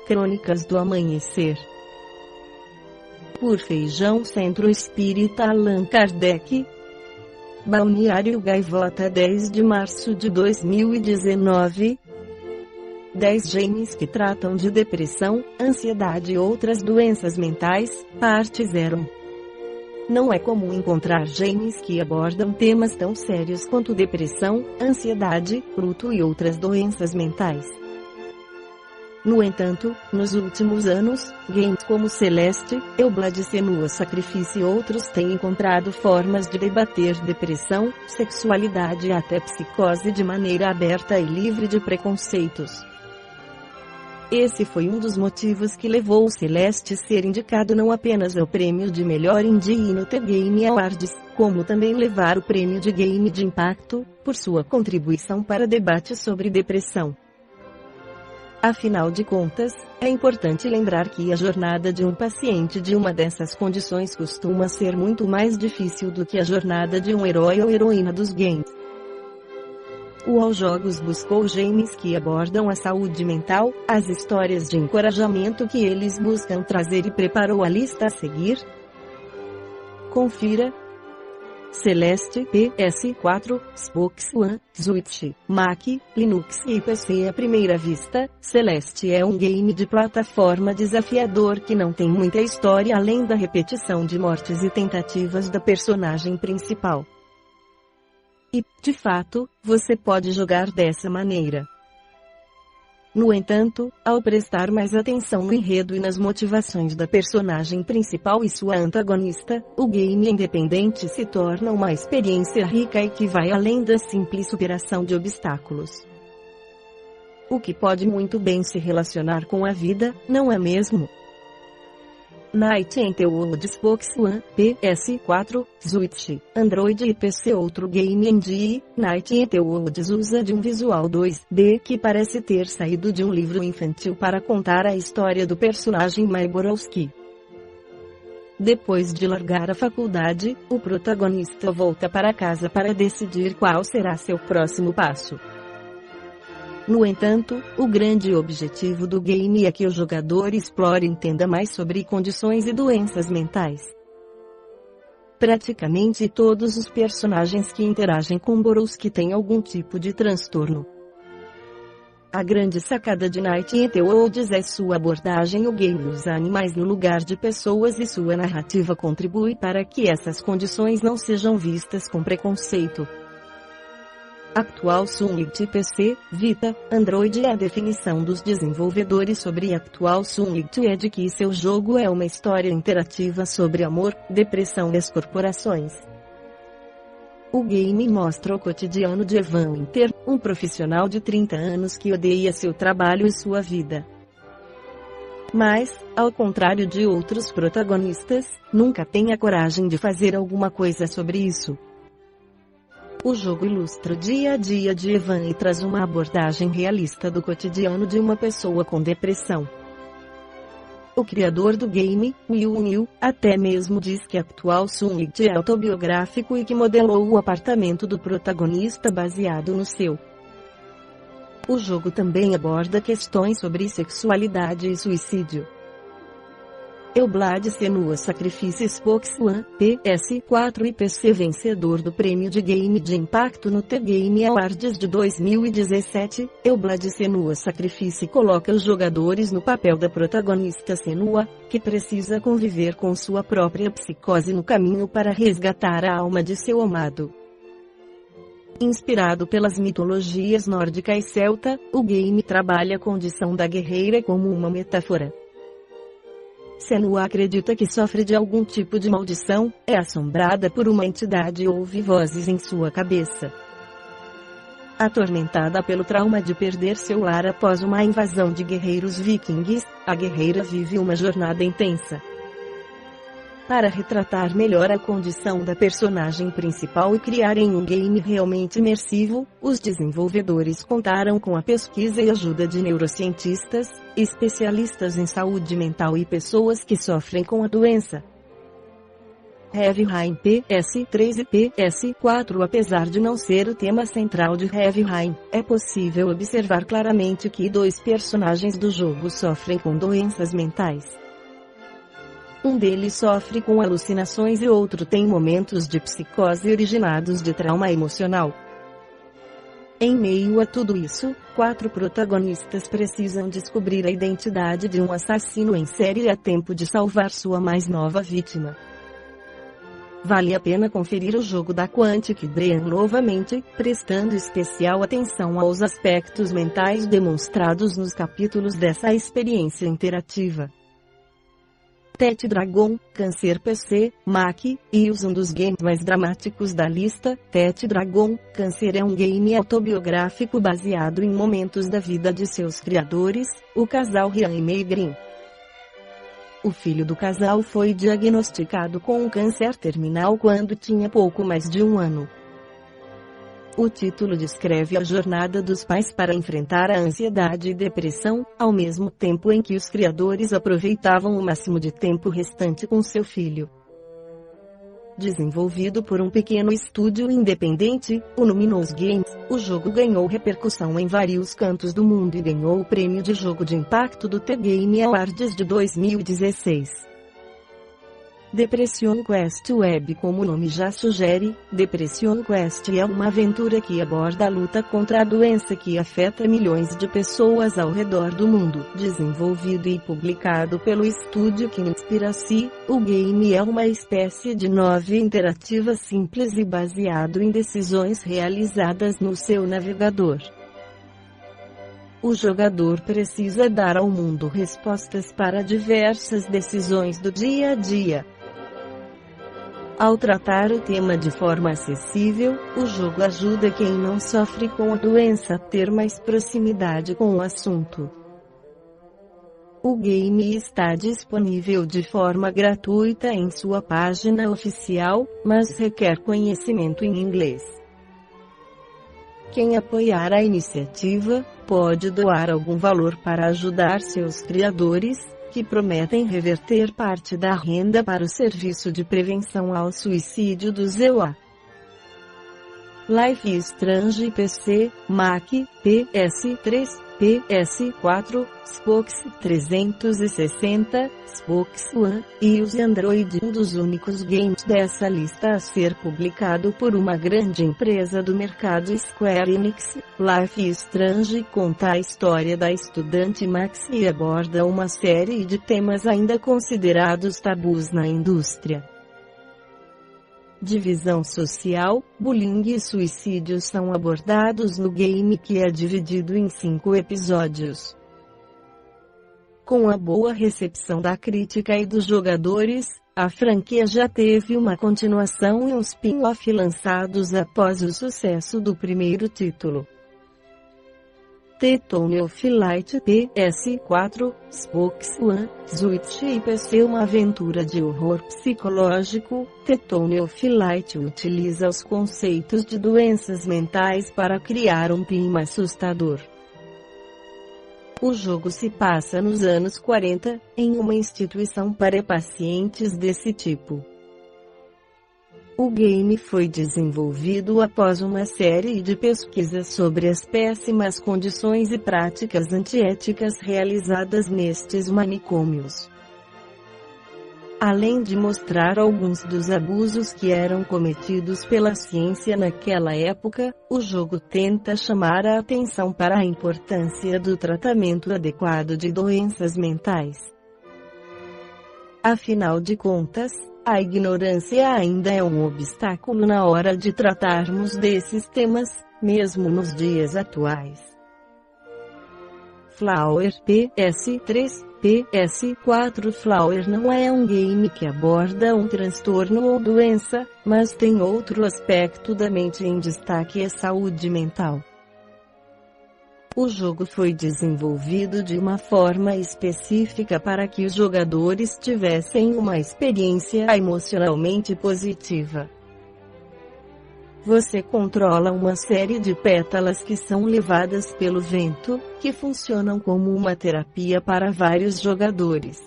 Crônicas do Amanhecer. Por Feijão Centro Espírita Allan Kardec. Balneário Gaivota, 10 de março de 2019. 10 genes que tratam de depressão, ansiedade e outras doenças mentais, parte 0. Não é comum encontrar genes que abordam temas tão sérios quanto depressão, ansiedade, luto e outras doenças mentais. No entanto, nos últimos anos, games como Celeste, Eublad Senua Sacrifício e outros têm encontrado formas de debater depressão, sexualidade e até psicose de maneira aberta e livre de preconceitos. Esse foi um dos motivos que levou o Celeste ser indicado não apenas ao prêmio de melhor indie no The Game Awards, como também levar o prêmio de Game de Impacto, por sua contribuição para debate sobre depressão. Afinal de contas, é importante lembrar que a jornada de um paciente de uma dessas condições costuma ser muito mais difícil do que a jornada de um herói ou heroína dos games. O All Jogos buscou genes que abordam a saúde mental, as histórias de encorajamento que eles buscam trazer e preparou a lista a seguir. Confira: Celeste, PS4, Xbox One, Switch, Mac, Linux e PC. À primeira vista, Celeste é um game de plataforma desafiador que não tem muita história além da repetição de mortes e tentativas da personagem principal. E, de fato, você pode jogar dessa maneira. No entanto, ao prestar mais atenção no enredo e nas motivações da personagem principal e sua antagonista, o game independente se torna uma experiência rica e que vai além da simples superação de obstáculos. O que pode muito bem se relacionar com a vida, não é mesmo? Night in the Woods, Xbox One, PS4, Switch, Android e PC. Outro game indie, Night in the Woods, usa de um visual 2D que parece ter saído de um livro infantil para contar a história do personagem Mai Borowski. Depois de largar a faculdade, o protagonista volta para casa para decidir qual será seu próximo passo. No entanto, o grande objetivo do game é que o jogador explore e entenda mais sobre condições e doenças mentais. Praticamente todos os personagens que interagem com Borowski têm algum tipo de transtorno. A grande sacada de Night in the Woods é sua abordagem ao game dos animais no lugar de pessoas, e sua narrativa contribui para que essas condições não sejam vistas com preconceito. Actual Switch, PC, Vita, Android. A definição dos desenvolvedores sobre Actual Switch é de que seu jogo é uma história interativa sobre amor, depressão e as corporações. O game mostra o cotidiano de Evan Winter, um profissional de 30 anos que odeia seu trabalho e sua vida. Mas, ao contrário de outros protagonistas, nunca tem a coragem de fazer alguma coisa sobre isso. O jogo ilustra o dia a dia de Evan e traz uma abordagem realista do cotidiano de uma pessoa com depressão. O criador do game, Will New, até mesmo diz que Actual Switch é autobiográfico e que modelou o apartamento do protagonista baseado no seu. O jogo também aborda questões sobre sexualidade e suicídio. Eublad Senua Sacrifício, Xbox One, PS4 e PC. Vencedor do prêmio de Game de Impacto no The Game Awards de 2017, Eublad Senua Sacrifício coloca os jogadores no papel da protagonista Senua, que precisa conviver com sua própria psicose no caminho para resgatar a alma de seu amado. Inspirado pelas mitologias nórdica e celta, o game trabalha a condição da guerreira como uma metáfora. Senua acredita que sofre de algum tipo de maldição, é assombrada por uma entidade e ouve vozes em sua cabeça. Atormentada pelo trauma de perder seu lar após uma invasão de guerreiros vikings, a guerreira vive uma jornada intensa. Para retratar melhor a condição da personagem principal e criarem um game realmente imersivo, os desenvolvedores contaram com a pesquisa e ajuda de neurocientistas, especialistas em saúde mental e pessoas que sofrem com a doença. Heavy Rain PS3 e PS4. Apesar de não ser o tema central de Heavy Rain, é possível observar claramente que dois personagens do jogo sofrem com doenças mentais. Um deles sofre com alucinações e outro tem momentos de psicose originados de trauma emocional. Em meio a tudo isso, 4 protagonistas precisam descobrir a identidade de um assassino em série a tempo de salvar sua mais nova vítima. Vale a pena conferir o jogo da Quantic Dream novamente, prestando especial atenção aos aspectos mentais demonstrados nos capítulos dessa experiência interativa. Tetragon, Cancer PC, Mac, e um dos games mais dramáticos da lista. Tetragon, Cancer é um game autobiográfico baseado em momentos da vida de seus criadores, o casal Ryan e May Green. O filho do casal foi diagnosticado com um câncer terminal quando tinha pouco mais de 1 ano. O título descreve a jornada dos pais para enfrentar a ansiedade e depressão, ao mesmo tempo em que os criadores aproveitavam o máximo de tempo restante com seu filho. Desenvolvido por um pequeno estúdio independente, o Luminous Games, o jogo ganhou repercussão em vários cantos do mundo e ganhou o prêmio de jogo de impacto do The Game Awards de 2016. Depression Quest Web. Como o nome já sugere, Depression Quest é uma aventura que aborda a luta contra a doença que afeta milhões de pessoas ao redor do mundo. Desenvolvido e publicado pelo estúdio Inspiracy, o game é uma espécie de novel interativa simples e baseado em decisões realizadas no seu navegador. O jogador precisa dar ao mundo respostas para diversas decisões do dia a dia. Ao tratar o tema de forma acessível, o jogo ajuda quem não sofre com a doença a ter mais proximidade com o assunto. O game está disponível de forma gratuita em sua página oficial, mas requer conhecimento em inglês. Quem apoiar a iniciativa, pode doar algum valor para ajudar seus criadores, que prometem reverter parte da renda para o serviço de prevenção ao suicídio do ZEUA. Life is Strange PC, Mac, PS3, PS4, Xbox 360, Xbox One, e os Android. Um dos únicos games dessa lista a ser publicado por uma grande empresa do mercado, Square Enix. Life is Strange conta a história da estudante Max e aborda uma série de temas ainda considerados tabus na indústria. Divisão social, bullying e suicídio são abordados no game, que é dividido em 5 episódios. Com a boa recepção da crítica e dos jogadores, a franquia já teve uma continuação e um spin-off lançados após o sucesso do primeiro título. The Tone of Light PS4, Xbox One, Switch e PC. Uma aventura de horror psicológico. The Tone of Light utiliza os conceitos de doenças mentais para criar um clima assustador. O jogo se passa nos anos 40, em uma instituição para pacientes desse tipo. O game foi desenvolvido após uma série de pesquisas sobre as péssimas condições e práticas antiéticas realizadas nestes manicômios. Além de mostrar alguns dos abusos que eram cometidos pela ciência naquela época, o jogo tenta chamar a atenção para a importância do tratamento adequado de doenças mentais. Afinal de contas, a ignorância ainda é um obstáculo na hora de tratarmos desses temas, mesmo nos dias atuais. Flower PS3, PS4. Flower não é um game que aborda um transtorno ou doença, mas tem outro aspecto da mente em destaque: a saúde mental. O jogo foi desenvolvido de uma forma específica para que os jogadores tivessem uma experiência emocionalmente positiva. Você controla uma série de pétalas que são levadas pelo vento, que funcionam como uma terapia para vários jogadores.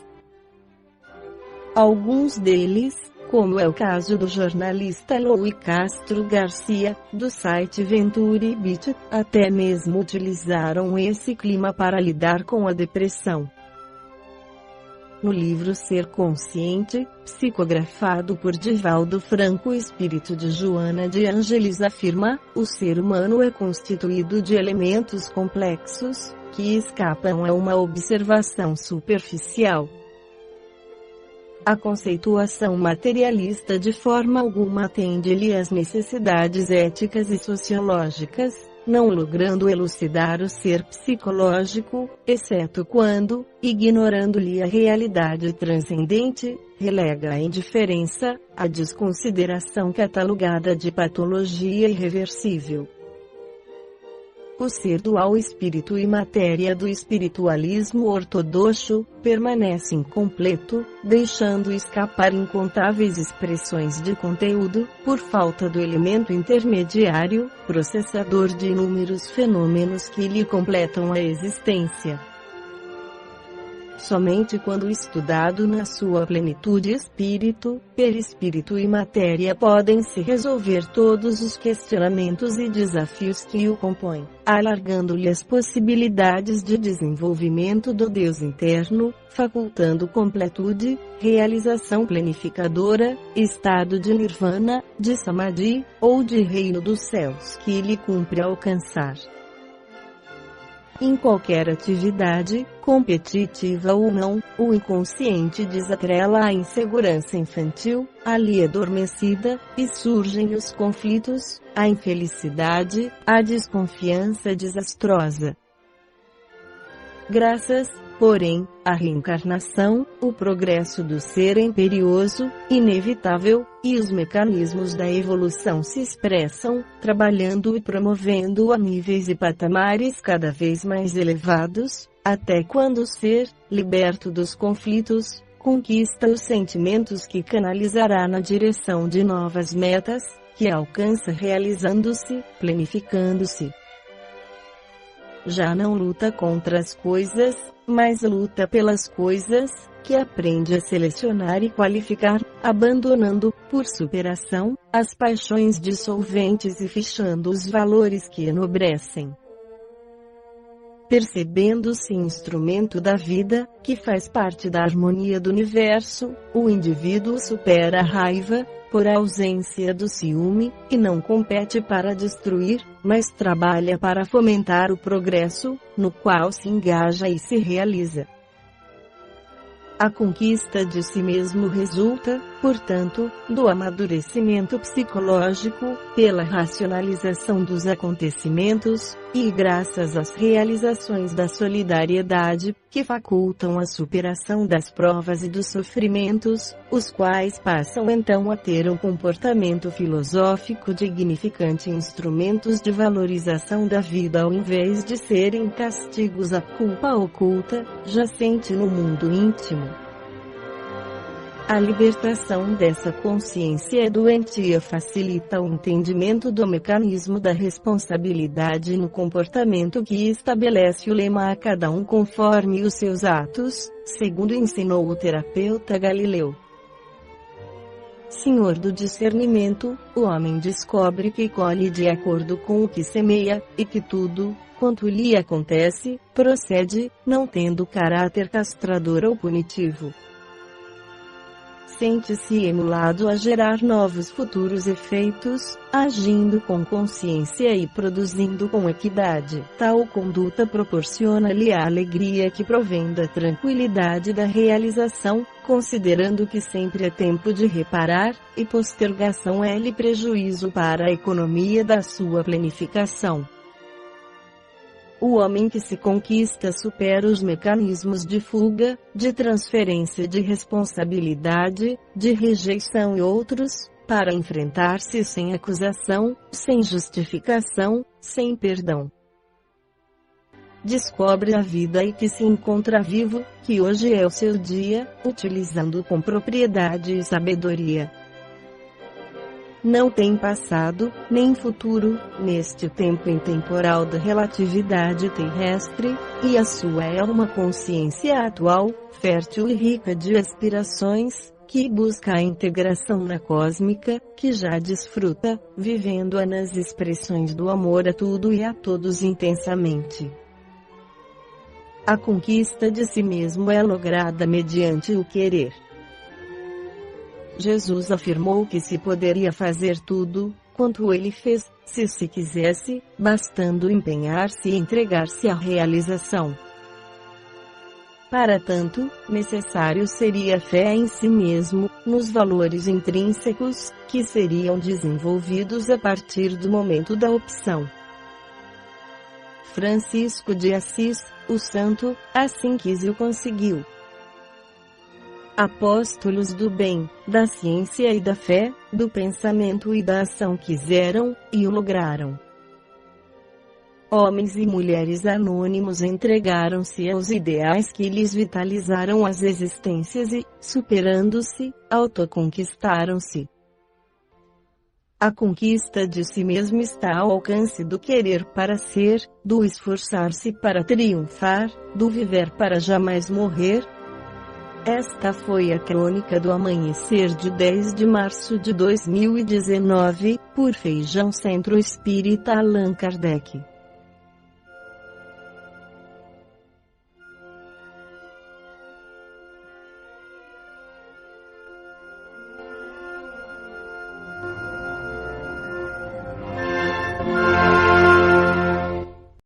Alguns deles, como é o caso do jornalista Louis Castro Garcia, do site Venturi Beat, até mesmo utilizaram esse clima para lidar com a depressão. No livro Ser Consciente, psicografado por Divaldo Franco, o espírito de Joana de Ângeles afirma: o ser humano é constituído de elementos complexos, que escapam a uma observação superficial. A conceituação materialista de forma alguma atende-lhe às necessidades éticas e sociológicas, não logrando elucidar o ser psicológico, exceto quando, ignorando-lhe a realidade transcendente, relega à indiferença, à desconsideração catalogada de patologia irreversível. O ser dual espírito e matéria do espiritualismo ortodoxo permanece incompleto, deixando escapar incontáveis expressões de conteúdo, por falta do elemento intermediário, processador de inúmeros fenômenos que lhe completam a existência. Somente quando estudado na sua plenitude espírito, perispírito e matéria podem se resolver todos os questionamentos e desafios que o compõem, alargando-lhe as possibilidades de desenvolvimento do Deus interno, facultando completude, realização planificadora, estado de nirvana, de samadhi, ou de reino dos céus que lhe cumpre alcançar. Em qualquer atividade, competitiva ou não, o inconsciente desatrela a insegurança infantil, ali adormecida, e surgem os conflitos, a infelicidade, a desconfiança desastrosa. Graças, porém, à reencarnação, o progresso do ser é imperioso, inevitável, e os mecanismos da evolução se expressam, trabalhando e promovendo a níveis e patamares cada vez mais elevados, até quando o ser, liberto dos conflitos, conquista os sentimentos que canalizará na direção de novas metas, que alcança realizando-se, planificando-se. Já não luta contra as coisas, mas luta pelas coisas, que aprende a selecionar e qualificar, abandonando, por superação, as paixões dissolventes e fichando os valores que enobrecem. Percebendo-se instrumento da vida, que faz parte da harmonia do universo, o indivíduo supera a raiva, por ausência do ciúme, e não compete para destruir, mas trabalha para fomentar o progresso, no qual se engaja e se realiza. A conquista de si mesmo resulta, portanto, do amadurecimento psicológico, pela racionalização dos acontecimentos, e graças às realizações da solidariedade, que facultam a superação das provas e dos sofrimentos, os quais passam então a ter um comportamento filosófico dignificante, instrumentos de valorização da vida ao invés de serem castigos à culpa oculta, jacente no mundo íntimo. A libertação dessa consciência doentia facilita o entendimento do mecanismo da responsabilidade no comportamento que estabelece o lema a cada um conforme os seus atos, segundo ensinou o terapeuta Galileu. Senhor do discernimento, o homem descobre que colhe de acordo com o que semeia, e que tudo, quanto lhe acontece, procede, não tendo caráter castrador ou punitivo. Sente-se emulado a gerar novos futuros efeitos, agindo com consciência e produzindo com equidade. Tal conduta proporciona-lhe a alegria que provém da tranquilidade da realização, considerando que sempre é tempo de reparar, e postergação é-lhe prejuízo para a economia da sua planificação. O homem que se conquista supera os mecanismos de fuga, de transferência de responsabilidade, de rejeição e outros, para enfrentar-se sem acusação, sem justificação, sem perdão. Descobre a vida e que se encontra vivo, que hoje é o seu dia, utilizando com propriedade e sabedoria. Não tem passado, nem futuro, neste tempo intemporal da relatividade terrestre, e a sua é uma consciência atual, fértil e rica de aspirações, que busca a integração na cósmica, que já desfruta, vivendo-a nas expressões do amor a tudo e a todos intensamente. A conquista de si mesmo é lograda mediante o querer. Jesus afirmou que se poderia fazer tudo quanto ele fez, se quisesse, bastando empenhar-se e entregar-se à realização. Para tanto, necessário seria fé em si mesmo, nos valores intrínsecos, que seriam desenvolvidos a partir do momento da opção. Francisco de Assis, o santo, assim quis e o conseguiu. Apóstolos do bem, da ciência e da fé, do pensamento e da ação quiseram, e o lograram. Homens e mulheres anônimos entregaram-se aos ideais que lhes vitalizaram as existências e, superando-se, autoconquistaram-se. A conquista de si mesmo está ao alcance do querer para ser, do esforçar-se para triunfar, do viver para jamais morrer. Esta foi a crônica do amanhecer de 10 de março de 2019, por Feijão Centro Espírita Allan Kardec.